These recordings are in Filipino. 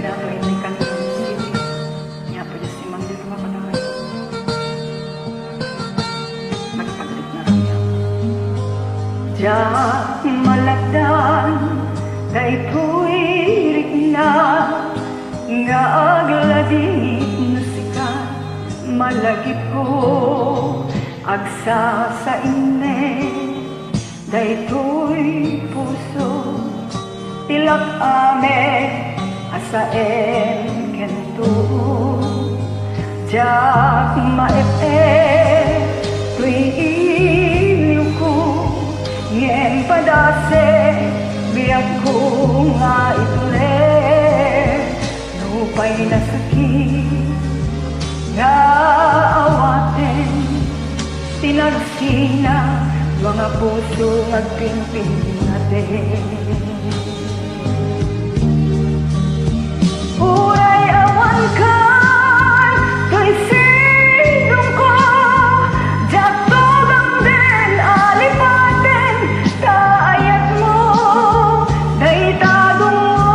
dato ini kan sini nya pa si manggil ka pa na ito magpaglit na niya Diyak malagdan daytoy rikna nga agladit na sikat malagip ko agsa sa ine daytoy puso tilak ame asaen kento jak maepe tuy iliw ko ngem padase biag ko nga itule lupay na sakit nga awaten tinagsina mga puso agpingping natin uray awan ka kay sinong ko jatugang din alipaten kaayat mo daitagong mo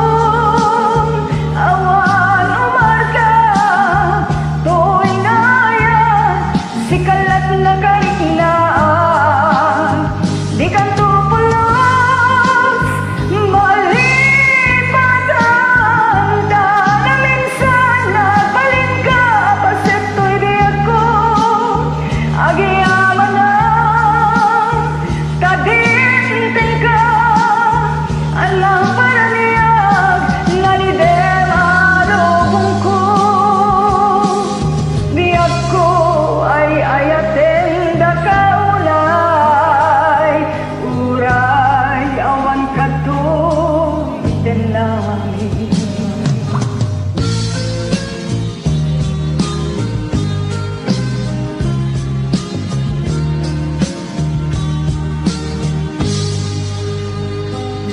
awan umarka to'y naya sikalat na kaliklaan di kan tupulos malipat ang dana minsan nagbalin ka paseto'y di ako agiyaman na kadintin ka alam para niyag nanidem alubong ko di ako ay ayaten da kaulay uray awan kato'y denami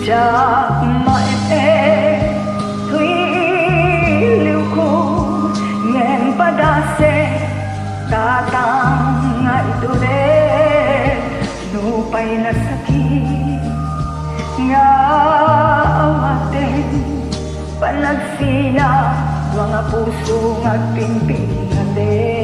Jak maepe tuy iliw ko ngem padase katang nga itule lupay na sakit nga awaten panagsina mga puso nga pingping natin